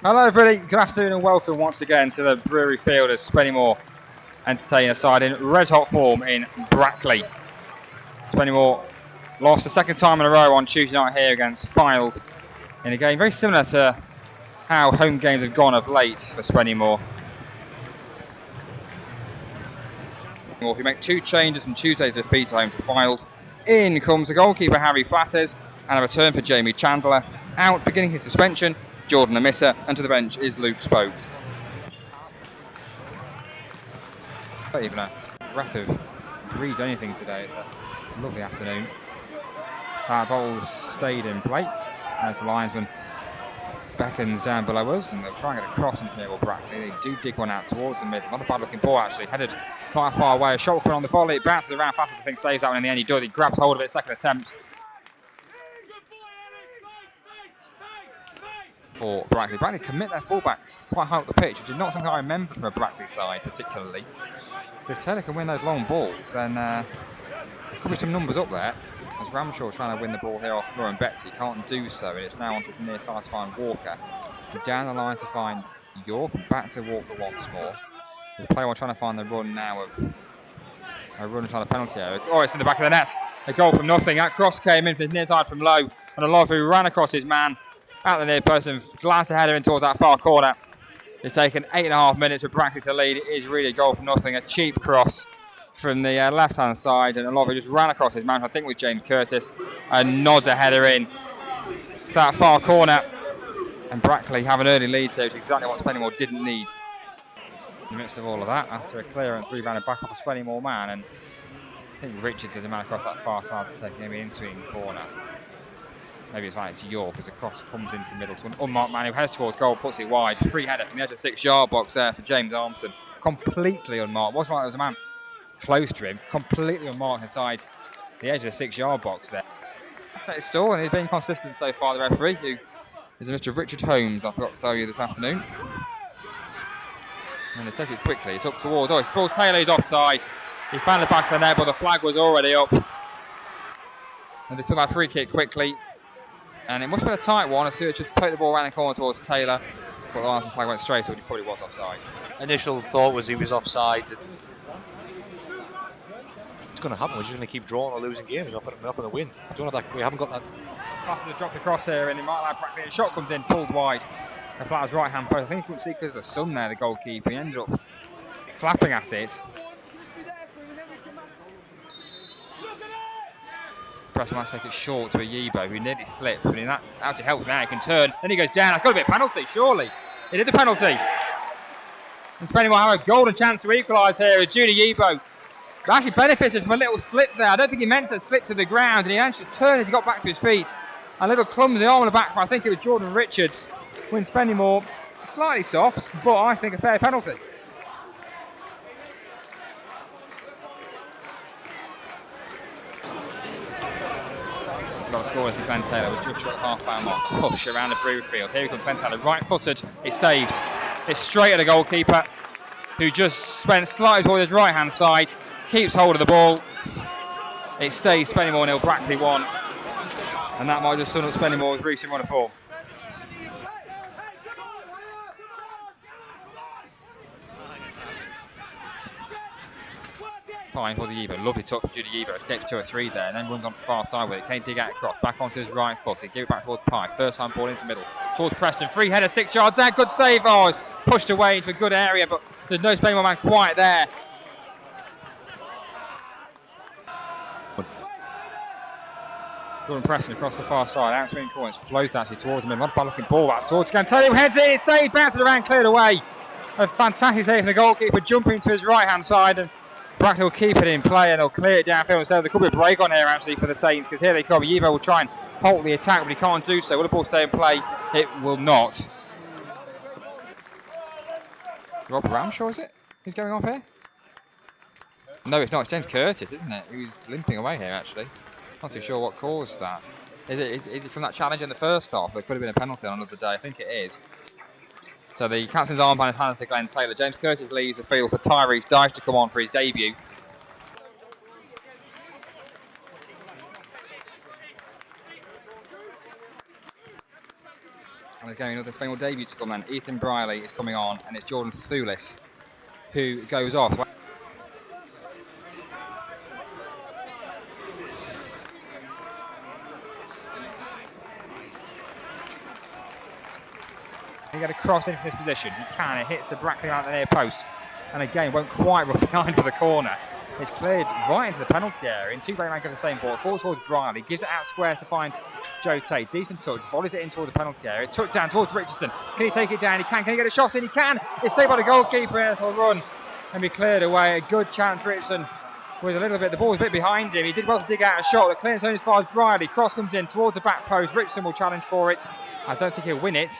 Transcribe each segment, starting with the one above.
Hello everybody, good afternoon and welcome once again to the Brewery Field as Spennymoor entertain a side in red hot form in Brackley. Spennymoor lost the second time in a row on Tuesday night here against Field in a game very similar to how home games have gone of late for Spennymoor. Who make two changes from Tuesday's defeat home to Field. In comes the goalkeeper Harry Flatters and a return for Jamie Chandler. Out beginning his suspension, Jordan Amissa, and to the bench is Luke Spokes. Not even a breath of breeze or anything today. It's a lovely afternoon. Ball's stayed in play as the linesman beckons down below us, and they'll try and get a cross into near Brackley. They do dig one out towards the middle. Not a bad looking ball actually, headed quite far away. A shot coming on the volley, it bounces around fast, I think saves that one in the end. He does, he grabs hold of it, second attempt. For Brackley. Brackley commit their fullbacks quite high up the pitch, which is not something I remember from a Brackley side particularly. If Taylor can win those long balls, then there could be some numbers up there. As Ramshaw trying to win the ball here off Lauren Betsy, can't do so, and it's now on to his near side to find Walker. Down the line to find York, and back to Walker once more. The player trying to find the run now of a run trying to penalty area. Oh, it's in the back of the net. A goal from nothing. That cross came in from his near side from low, and Olofu ran across his man at the near post and glanced a header in towards that far corner. It's taken 8.5 minutes for Brackley to lead. It is really a goal for nothing. A cheap cross from the left-hand side, and Olofu just ran across his man, I think with James Curtis, and nods a header in to that far corner. And Brackley have an early lead there, which is exactly what Spennymoor didn't need. In the midst of all of that, after a clearance, rebounded back off a Spennymoor man, and I think Richards is a man across that far side to take him in swinging corner. Maybe it's like it's York as the cross comes into the middle to an unmarked man who heads towards goal, puts it wide. Free header from the edge of the 6-yard box there for James Armstrong. Completely unmarked. Wasn't like there was a man close to him. Completely unmarked inside the edge of the 6-yard box there. That's it still, and he's been consistent so far, the referee, who is Mr. Richard Holmes, I forgot to tell you this afternoon. And they take it quickly. It's up towards, it's towards Taylor, he's offside. He found the back of the net, but the flag was already up. And they took that free kick quickly. And it must have been a tight one. I see it just poked the ball around the corner towards Taylor. But the last flag went straight to it. He probably was offside. Initial thought was he was offside. It's going to happen. We're just going to keep drawing or losing games. We're not going to win. I don't know that we haven't got that. Flatters dropped across here, and he might like Brackley. A shot comes in, pulled wide. And Flatters right hand post. I think he couldn't see because of the sun there, the goalkeeper. He ended up flapping at it. Press must take it short to a Yibo who nearly slipped, but in that actually helps now. He can turn, then he goes down. That's got to be a penalty, surely. It is a penalty. And Spennymoor have a golden chance to equalise here with Judy Yibo. He actually benefited from a little slip there. I don't think he meant to slip to the ground, and he actually turned as he got back to his feet. A little clumsy arm on the back, but I think it was Jordan Richards. When Spennymoor slightly soft, but I think a fair penalty. Got to score as Glenn Taylor with just short half-hour mark. Push around the Brewery Field. Here comes Glenn Taylor, right-footed. It's saved. It's straight at the goalkeeper, who just went slightly toward his right-hand side. Keeps hold of the ball. It stays Spennymoor 0, Brackley 1, and that might just sum up Spennymoor's recent run of form. Pine for the Yibo. Lovely touch from Judy Yibo. Escapes 2 or 3 there and then runs on to the far side with it. Can't dig out across. Back onto his right foot. He give it back towards Pye. First time ball into the middle. Towards Preston. Free header 6 yards out. Good save. Oh, it's pushed away into a good area, but there's no Spennymoor man quite there. Jordan Preston across the far side. Outswing corner. It's floated actually towards him. Not a bad looking ball back towards Cantelli. Heads it. It's saved. Bounces around. Cleared away. A fantastic save from the goalkeeper. Jumping to his right hand side. And Brackley will keep it in play and he'll clear it downfield. So there could be a break on here actually for the Saints, because here they come. Yibo will try and halt the attack, but he can't do so. Will the ball stay in play? It will not. Rob Ramshaw, is it? Who's going off here? No, it's not. It's James Curtis, isn't it? Who's limping away here actually. Not too sure what caused that. Is it from that challenge in the first half? There could have been a penalty on another day. I think it is. So the captain's armband is handed to Glenn Taylor. James Curtis leaves the field for Tyrese Dyche to come on for his debut. There's going another Spennymoor debut to come then. Ethan Brierley is coming on, and it's Jordan Thulis who goes off. He got a cross in from this position. He can. It hits the Brackley out the near post, and again won't quite run behind for the corner. It's cleared right into the penalty area. In two-way rank of the same ball. Falls towards Brierley. Gives it out square to find Joe Tate. Decent touch. Volleys it in towards the penalty area. Tucked down towards Richardson. Can he take it down? He can. Can he get a shot in? He can. It's saved by the goalkeeper. It'll run and be cleared away. A good chance. Richardson was a little bit. The ball was a bit behind him. He did well to dig out a shot. The clearance only as far as Brierley. Cross comes in towards the back post. Richardson will challenge for it. I don't think he'll win it.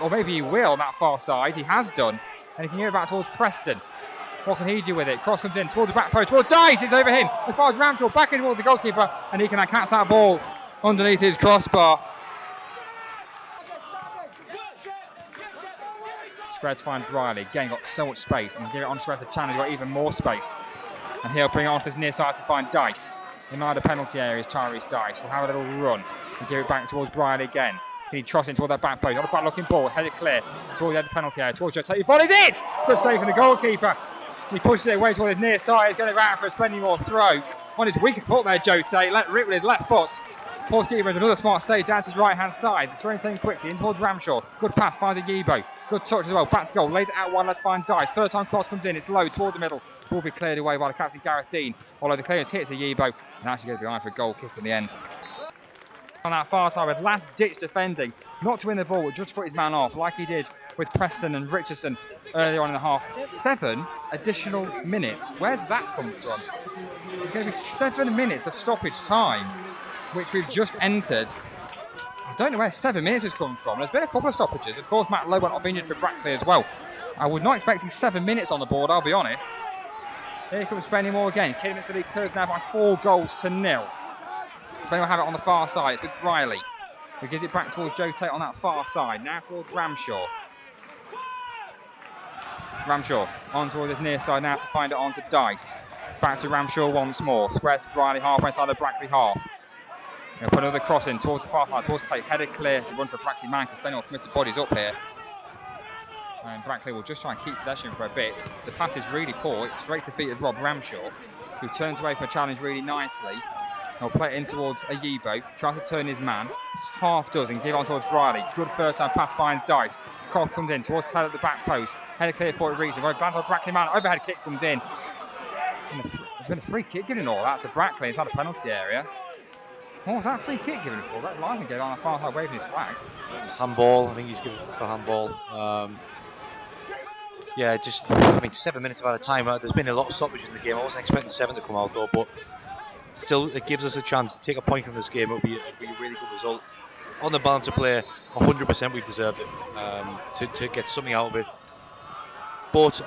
Or maybe he will on that far side. He has done. And he can get it back towards Preston. What can he do with it? Cross comes in towards the back post, towards Dice. It's over him. As far as Ramshaw, back in towards the goalkeeper, and he can catch that ball underneath his crossbar. Square to find Brierley. Again, got so much space, and give it on Square to challenge, got even more space. And he'll bring it onto his near side to find Dice. In the penalty areas, Tyrese Dice will have a little run and give it back towards Brierley again. Can he trust in toward that back post? Not a bad looking ball, headed clear towards the penalty area, towards Joe Tate. He volleys it! Good save from the goalkeeper. He pushes it away towards his near side. He's going to go out for a Spennymoor throw. On his weaker foot there, Joe Tate. Let rip with his left foot. Force keeper with another smart save down to his right hand side. Throwing the same quickly in towards Ramshaw. Good pass, finds a Yibo. Good touch as well. Back to goal. Lays it out wide, let's find Dice. Third time cross comes in. It's low towards the middle. Will be cleared away by the captain Gareth Dean. Although the clearance hits a Yibo and actually goes behind for a goal kick in the end. On that far side with last ditch defending, not to win the ball, but just to put his man off, like he did with Preston and Richardson earlier on in the half. 7 additional minutes. Where's that come from? There's going to be 7 minutes of stoppage time, which we've just entered. I don't know where 7 minutes has come from. There's been a couple of stoppages. Of course, Matt Lowe went off injured for Brackley as well. I was not expecting 7 minutes on the board, I'll be honest. Here comes Spennymoor again. Kidderminster League curves now by 4 goals to 0. Spennymoor have it on the far side. It's with Brierley, who gives it back towards Joe Tate on that far side. Now towards Ramshaw. Ramshaw on towards his near side now to find it on to Dice. Back to Ramshaw once more. Square to Brierley, halfway inside the Brackley half. He'll put another cross in towards the far side, towards Tate. Headed clear to run for Brackley man, because Spennymoor committed bodies up here. And Brackley will just try and keep possession for a bit. The pass is really poor. It's straight to the feet of Rob Ramshaw, who turns away from a challenge really nicely. He'll play it in towards a Yibo, tries to turn his man, half does and give on towards Brierley. Good first time pass finds Dice. Cross comes in towards Taylor at the back post. Headed clear for it reaches. Very glad for Brackley man. Overhead kick comes in. There's been a free kick given all that to Brackley inside the penalty area. What was that free kick given for? That linesman gave on a far side waving his flag. It's handball. I think he's given for handball. Yeah, 7 minutes out of time. There's been a lot of stoppages in the game. I wasn't expecting 7 to come out though, but still, it gives us a chance to take a point from this game. It'll be a really good result. On the balance of play, 100% we've deserved it to get something out of it. But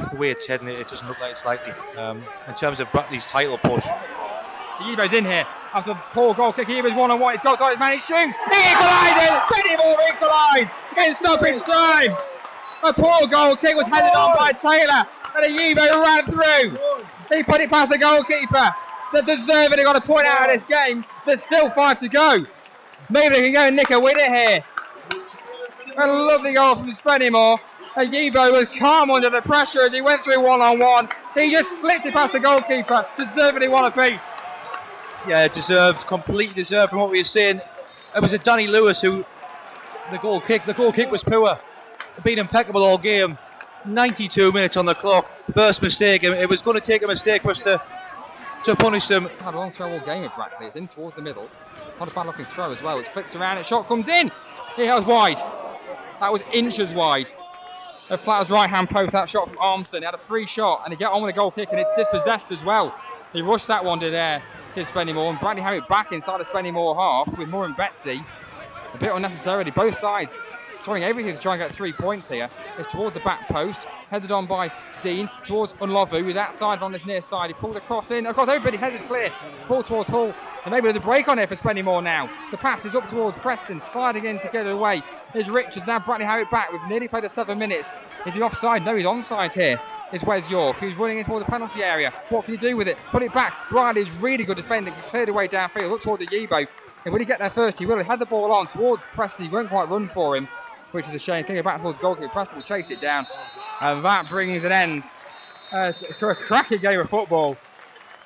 the way it's heading, it doesn't look like it's likely. In terms of Brackley's title push, Yibo's in here after a poor goal kick. Yibo's one-on-one. He's got to his man. He shoots. He equalises. Spennymoor equalised in stoppage time. A poor goal kick was headed on by Taylor, and a Yibo ran through. He put it past the goalkeeper. That deservedly got a point out of this game. There's still 5 to go. Maybe they can go and nick a winner here. A lovely goal from Spennymoor. Yibo was calm under the pressure as he went through one-on-one. He just slipped it past the goalkeeper. Deservedly won a piece. Yeah, deserved, completely deserved from what we were saying. It was a Danny Lewis who, the goal kick was poor. Been impeccable all game. 92 minutes on the clock. First mistake. It was going to take a mistake for us to punish them. Had a long throw all game with Brackley. It's in towards the middle. Not a bad looking throw as well. It's flicked around. Its shot comes in. That was wide. That was inches wide. Of Flatter's right hand post. That shot from Armson. He had a free shot and he got on with a goal kick and it's dispossessed as well. He rushed that one to there. His Spennymoor, and Bradley have it back inside the Spennymoor half with Moore and Betsy. A bit unnecessarily. Both sides throwing everything to try and get 3 points here. It's towards the back post, headed on by Dean, towards Unlovu, who's outside on his near side. He pulls a cross in, across everybody, headed clear, full towards Hull. And maybe there's a break on here for Spennymoor now. The pass is up towards Preston, sliding in to get it away. Here's Richards, now Bradley have it back. We've nearly played the 7 minutes. Is he offside? No, he's onside here. Is Wes York, who's running in towards the penalty area. What can he do with it? Put it back. Bradley's really good defending. He cleared away downfield, look towards the Yibo. And when he get there first, he will. He had the ball on towards Preston. He won't quite run for him, which is a shame. Kicking it back towards goalkeeper. Preston will chase it down. And that brings an end to a cracking game of football.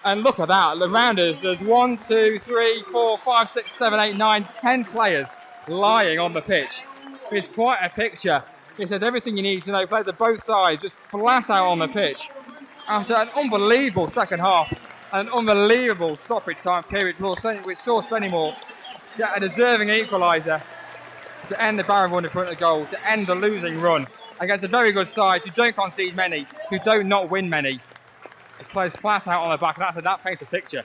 And look at that. Around us, there's 1, 2, 3, 4, 5, 6, 7, 8, 9, 10 players lying on the pitch. It's quite a picture. It says everything you need to know. Players at both sides, just flat out on the pitch. After an unbelievable second half, an unbelievable stoppage time period, which saw Spennymoor get a deserving equaliser to end the barren run in front of the goal, to end the losing run against a very good side who don't concede many, who don't not win many. Just plays flat out on the back, and that paints a picture.